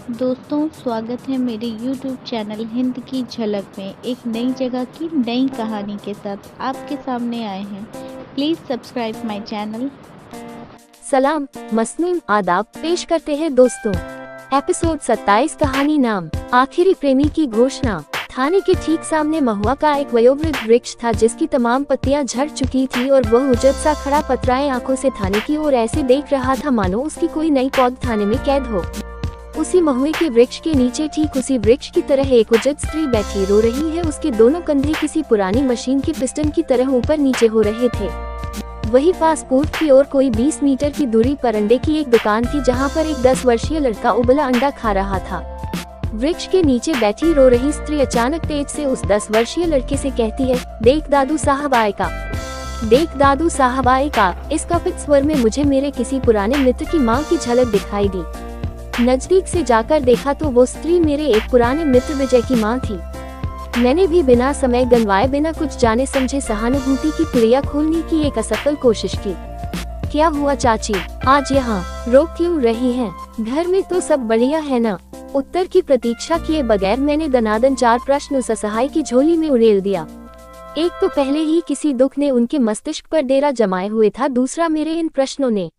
दोस्तों स्वागत है मेरे YouTube चैनल हिंद की झलक में। एक नई जगह की नई कहानी के साथ आपके सामने आए हैं। Please subscribe my channel. सलाम, मसनून आदाब पेश करते हैं दोस्तों। एपिसोड 27 कहानी नाम आखिरी प्रेमी की घोषणा। थाने के ठीक सामने महुआ का एक वयोवृद्ध वृक्ष था जिसकी तमाम पत्तियां झड़ चुकी थी और वह उजड़ सा खड़ा पतराए आंखों से थाने की ओर ऐसे देख रहा था मानो उसकी कोई नई पौध थाने में कैद हो। उसी महुए के वृक्ष के नीचे ठीक उसी वृक्ष की तरह एक उजड़ स्त्री बैठी रो रही है। उसके दोनों कंधे किसी पुरानी मशीन के पिस्टन की तरह ऊपर नीचे हो रहे थे। वही पास पूर्व की ओर कोई 20 मीटर की दूरी पर अंडे की एक दुकान थी जहां पर एक 10 वर्षीय लड़का उबला अंडा खा रहा था। वृक्ष के नीचे बैठी रो रही स्त्री अचानक तेज से उस 10 वर्षीय लड़के से कहती है, देख दादू साहब आएगा, देख दादू साहब आएगा। इस कपित स्वर में मुझे मेरे किसी पुराने मित्र की माँ की झलक दिखाई दी। नजदीक से जाकर देखा तो वो स्त्री मेरे एक पुराने मित्र विजय की माँ थी। मैंने भी बिना समय गंवाए बिना कुछ जाने समझे सहानुभूति की पुड़िया खोलने की एक असफल कोशिश की। क्या हुआ चाची, आज यहाँ रो क्यों रही हैं? घर में तो सब बढ़िया है ना? उत्तर की प्रतीक्षा किए बगैर मैंने दनादन 4 प्रश्न उस असहाय की झोली में उड़ेल दिया। एक तो पहले ही किसी दुख ने उनके मस्तिष्क पर डेरा जमाए हुए था, दूसरा मेरे इन प्रश्नों ने।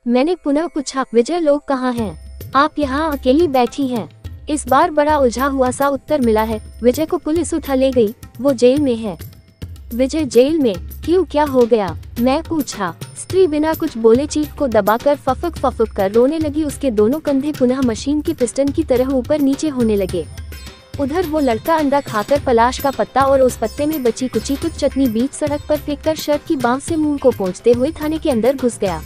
मैंने पुनः पूछा, विजय लोग कहाँ हैं? आप यहाँ अकेली बैठी हैं? इस बार बड़ा उलझा हुआ सा उत्तर मिला है, विजय को पुलिस उठा ले गई, वो जेल में है। विजय जेल में? क्यों, क्या हो गया? मैं पूछा। स्त्री बिना कुछ बोले चीख को दबाकर फफक कर रोने लगी। उसके दोनों कंधे पुनः मशीन के पिस्टन की तरह ऊपर नीचे होने लगे। उधर वो लड़का अंडा खाकर पलाश का पत्ता और उस पत्ते में बची कुची कुछ चटनी बीच सड़क पर फेंककर शर्ट की बांह से मुंह को पोंछते हुए थाने के अंदर घुस गया।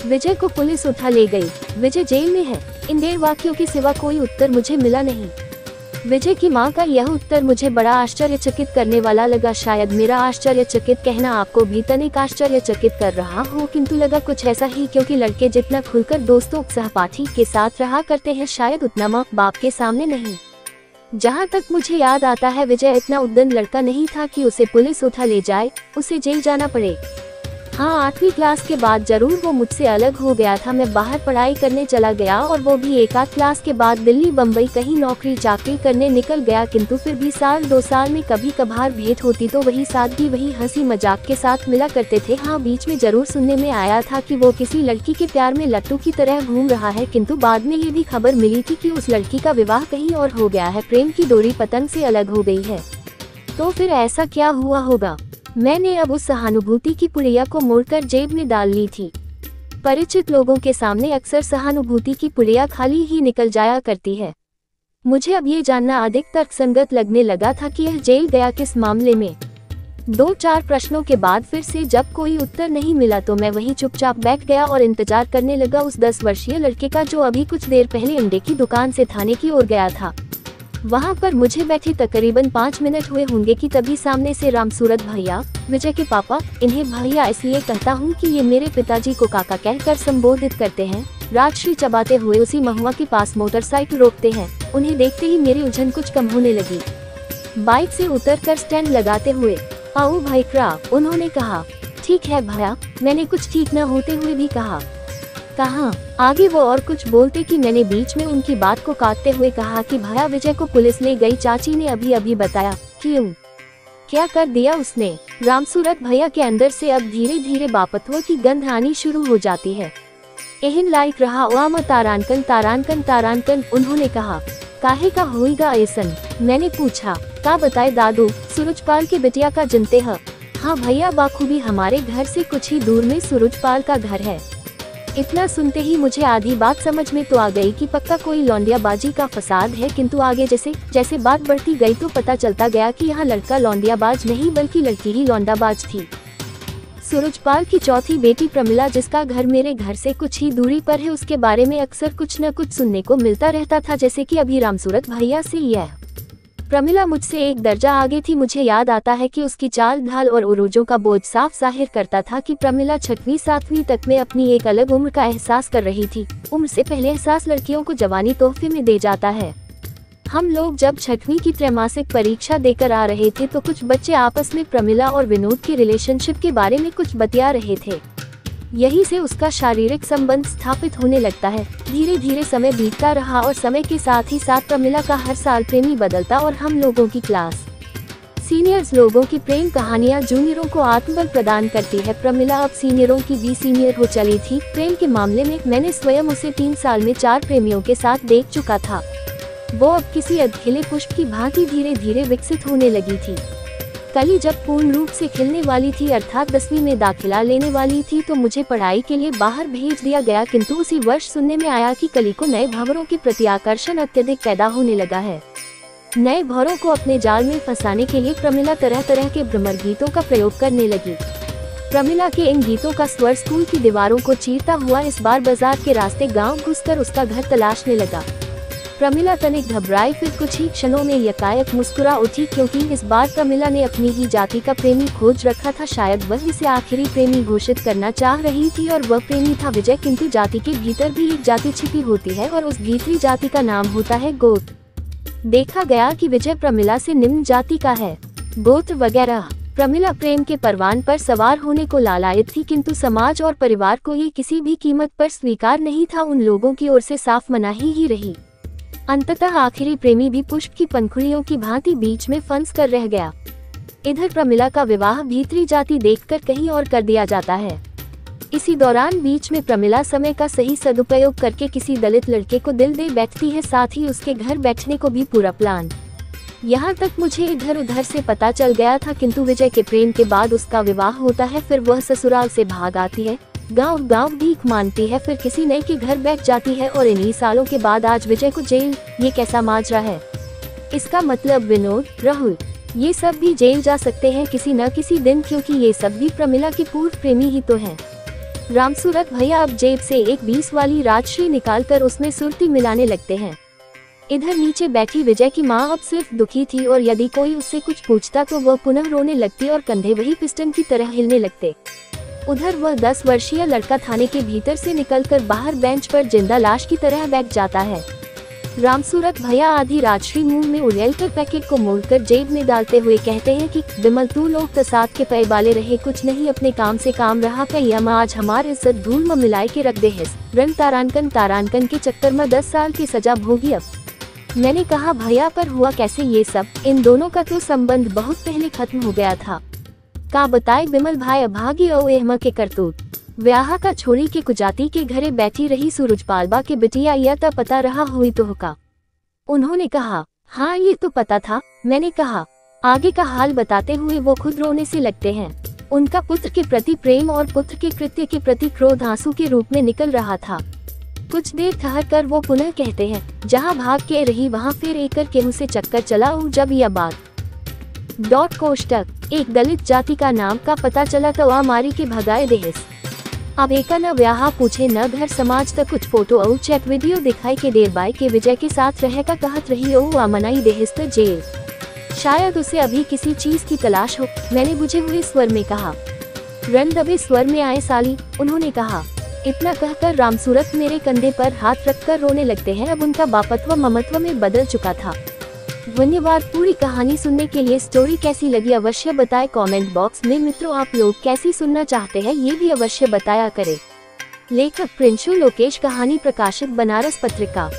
विजय को पुलिस उठा ले गई, विजय जेल में है। इन 1.5 वाक्यों के सिवा कोई उत्तर मुझे मिला नहीं। विजय की मां का यह उत्तर मुझे बड़ा आश्चर्यचकित करने वाला लगा। शायद मेरा आश्चर्यचकित कहना आपको भी तनिक आश्चर्यचकित कर रहा हो, किंतु लगा कुछ ऐसा ही, क्योंकि लड़के जितना खुलकर दोस्तों सहपाठी के साथ रहा करते हैं शायद उतना माँ बाप के सामने नहीं। जहाँ तक मुझे याद आता है विजय इतना उद्दंड लड़का नहीं था कि उसे पुलिस उठा ले जाए, उसे जेल जाना पड़े। हाँ, 8वीं क्लास के बाद जरूर वो मुझसे अलग हो गया था। मैं बाहर पढ़ाई करने चला गया और वो भी 1 क्लास के बाद दिल्ली बम्बई कहीं नौकरी चाकरी करने निकल गया, किंतु फिर भी साल 2 साल में कभी कभार भेंट होती तो वही सादगी वही हंसी मजाक के साथ मिला करते थे। हाँ, बीच में जरूर सुनने में आया था कि वो किसी लड़की के प्यार में लट्टू की तरह घूम रहा है, किंतु बाद में ये भी खबर मिली थी कि उस लड़की का विवाह कहीं और हो गया है, प्रेम की डोरी पतंग से अलग हो गई है। तो फिर ऐसा क्या हुआ होगा? मैंने अब उस सहानुभूति की पुड़िया को मोड़कर जेब में डाल ली थी। परिचित लोगों के सामने अक्सर सहानुभूति की पुड़िया खाली ही निकल जाया करती है। मुझे अब ये जानना अधिक तर्कसंगत लगने लगा था कि यह जेल गया किस मामले में। 2-4 प्रश्नों के बाद फिर से जब कोई उत्तर नहीं मिला तो मैं वहीं चुपचाप बैठ गया और इंतजार करने लगा उस 10 वर्षीय लड़के का, जो अभी कुछ देर पहले अंडे की दुकान से थाने की ओर गया था। वहाँ पर मुझे बैठे तकरीबन 5 मिनट हुए होंगे कि तभी सामने से रामसूरत भैया, विजय के पापा, इन्हें भैया इसलिए कहता हूँ कि ये मेरे पिताजी को काका कहकर संबोधित करते हैं, राजश्री चबाते हुए उसी महुआ के पास मोटरसाइकिल रोकते हैं। उन्हें देखते ही मेरी उलझन कुछ कम होने लगी। बाइक से उतरकर स्टैंड लगाते हुए, आओ भाई क्रा, उन्होंने कहा। ठीक है भैया, मैंने कुछ ठीक न होते हुए भी कहा। कहाँ? आगे वो और कुछ बोलते कि मैंने बीच में उनकी बात को काटते हुए कहा कि भैया विजय को पुलिस ले गई, चाची ने अभी अभी बताया। क्यों, क्या कर दिया उसने? रामसूरत भैया के अंदर से अब धीरे धीरे बापतुआ की गंध आनी शुरू हो जाती है। एहन लाइक रहा ओआमा तारानकन तारानकन तारानकन, उन्होंने कहा। काहे का होएगा ऐसन? मैंने पूछा। का बताए दादू, सूरजपाल के बिटिया का जनते है? हाँ भैया, बाखूबी हमारे घर से कुछ ही दूर में सूरजपाल का घर है। इतना सुनते ही मुझे आधी बात समझ में तो आ गई कि पक्का कोई लौंडियाबाजी का फसाद है, किंतु आगे जैसे जैसे बात बढ़ती गई तो पता चलता गया कि यहाँ लड़का लौंडियाबाज नहीं बल्कि लड़की ही लौंडाबाज थी। सूरजपाल की चौथी बेटी प्रमिला, जिसका घर मेरे घर से कुछ ही दूरी पर है, उसके बारे में अक्सर कुछ न कुछ सुनने को मिलता रहता था, जैसे कि अभी रामसूरत भैया से यह। प्रमिला मुझसे एक दर्जा आगे थी। मुझे याद आता है कि उसकी चाल ढाल और उरूजों का बोझ साफ जाहिर करता था कि प्रमिला 6वीं 7वीं तक में अपनी एक अलग उम्र का एहसास कर रही थी। उम्र से पहले एहसास लड़कियों को जवानी तोहफे में दे जाता है। हम लोग जब 6वीं की त्रैमासिक परीक्षा देकर आ रहे थे तो कुछ बच्चे आपस में प्रमिला और विनोद के रिलेशनशिप के बारे में कुछ बतिया रहे थे। यही से उसका शारीरिक संबंध स्थापित होने लगता है। धीरे धीरे समय बीतता रहा और समय के साथ ही साथ प्रमिला का हर साल प्रेमी बदलता और हम लोगों की क्लास सीनियर्स लोगों की प्रेम कहानियां जूनियरों को आत्मबल प्रदान करती है। प्रमिला अब सीनियरों की भी सीनियर हो चली थी। प्रेम के मामले में मैंने स्वयं उसे 3 साल में 4 प्रेमियों के साथ देख चुका था। वो अब किसी अधखिले पुष्प की भांति धीरे धीरे विकसित होने लगी थी। कली जब पूर्ण रूप से खिलने वाली थी अर्थात 10वीं में दाखिला लेने वाली थी तो मुझे पढ़ाई के लिए बाहर भेज दिया गया, किंतु उसी वर्ष सुनने में आया कि कली को नए भंवरों के प्रति आकर्षण अत्यधिक पैदा होने लगा है। नए भंवरों को अपने जाल में फंसाने के लिए प्रमिला तरह तरह के भ्रमर गीतों का प्रयोग करने लगी। प्रमिला के इन गीतों का स्वर स्कूल की दीवारों को चीरता हुआ इस बार बाजार के रास्ते गांव घुसकर उसका घर तलाशने लगा। प्रमिला तनिक घबराई, फिर कुछ ही क्षणों में यकायक मुस्कुरा उठी, क्योंकि इस बार प्रमिला ने अपनी ही जाति का प्रेमी खोज रखा था। शायद वह इसे आखिरी प्रेमी घोषित करना चाह रही थी और वह प्रेमी था विजय। किंतु जाति के भीतर भी एक जाति छिपी होती है और उस भीतरी जाति का नाम होता है गोत्र। देखा गया कि विजय प्रमिला से निम्न जाति का है। गोत्र वगैरह। प्रमिला प्रेम के परवान पर सवार होने को लालायित थी, किंतु समाज और परिवार को ये किसी भी कीमत पर स्वीकार नहीं था। उन लोगों की ओर से साफ मनाही ही रही। अंततः आखिरी प्रेमी भी पुष्प की पंखुड़ियों की भांति बीच में फंस कर रह गया। इधर प्रमिला का विवाह भीतरी जाति देखकर कहीं और कर दिया जाता है। इसी दौरान बीच में प्रमिला समय का सही सदुपयोग करके किसी दलित लड़के को दिल दे बैठती है, साथ ही उसके घर बैठने को भी पूरा प्लान। यहाँ तक मुझे इधर उधर से पता चल गया था, किंतु विजय के प्रेम के बाद उसका विवाह होता है, फिर वह ससुराल से भाग आती है, गांव गांव भीख मानती है, फिर किसी नए के घर बैठ जाती है और इन्हीं सालों के बाद आज विजय को जेल। ये कैसा माजरा है। इसका मतलब विनोद, राहुल, ये सब भी जेल जा सकते हैं किसी न किसी दिन, क्योंकि ये सब भी प्रमिला के पूर्व प्रेमी ही तो हैं। रामसूरत भैया अब जेब से एक 20 वाली राजश्री निकालकर उसमें सुर्ती मिलाने लगते हैं। इधर नीचे बैठी विजय की माँ अब सिर्फ दुखी थी और यदि कोई उससे कुछ पूछता तो वह पुनः रोने लगती और कंधे वही पिस्टन की तरह हिलने लगते। उधर वह 10 वर्षीय लड़का थाने के भीतर से निकलकर बाहर बेंच पर जिंदा लाश की तरह बैठ जाता है। रामसूरत भैया आधी राजश्री मुंह में उड़ेलकर पैकेट को मोड़कर जेब में डालते हुए कहते हैं कि बिमल तू लोग तसाद के पै बाले रहे, कुछ नहीं अपने काम से काम रहा पैम आज हमार इज्जत धूल में मिलाए के रख दे हिस। रन तारानकन के चक्कर में 10 साल की सजा भोगी। अब मैंने कहा भैया पर हुआ कैसे ये सब। इन दोनों का तो संबंध बहुत पहले खत्म हो गया था। का बताए बिमल भाई अभागी ओ एहमा के करतूत। व्याह का छोरी के कुजाती के घरे बैठी रही सूरजपालबा के बिटिया या ता पता रहा हुई तो का। उन्होंने कहा हाँ ये तो पता था। मैंने कहा आगे का हाल बताते हुए वो खुद रोने से लगते हैं। उनका पुत्र के प्रति प्रेम और पुत्र के कृत्य के प्रति क्रोध आंसू के रूप में निकल रहा था। कुछ देर ठहर कर वो पुनः कहते हैं जहाँ भाग के रही वहाँ फिर एकर केहू से चक्कर चला हूँ जब यह बात। कोष्टक एक दलित जाति का नाम का पता चला तो मारी के भगाए देहिस। अब एका न व्याह पूछे न घर समाज तक कुछ फोटो और चैट वीडियो दिखाई के देर बाई के विजय के साथ रह का कहत रही ओ मनाई देहिस तो जेल। शायद उसे अभी किसी चीज की तलाश हो। मैंने बुझे हुए स्वर में कहा। रन दबे स्वर में आए साली। उन्होंने कहा। इतना कहकर रामसूरत मेरे कंधे पर हाथ रखकर रोने लगते हैं। अब उनका बापत्व ममत्व में बदल चुका था। धन्यवाद। पूरी कहानी सुनने के लिए स्टोरी कैसी लगी अवश्य बताएं कमेंट बॉक्स में। मित्रों आप लोग कैसी सुनना चाहते हैं ये भी अवश्य बताया करें। लेखक प्रिंशु लोकेश, कहानी प्रकाशित बनारस पत्रिका।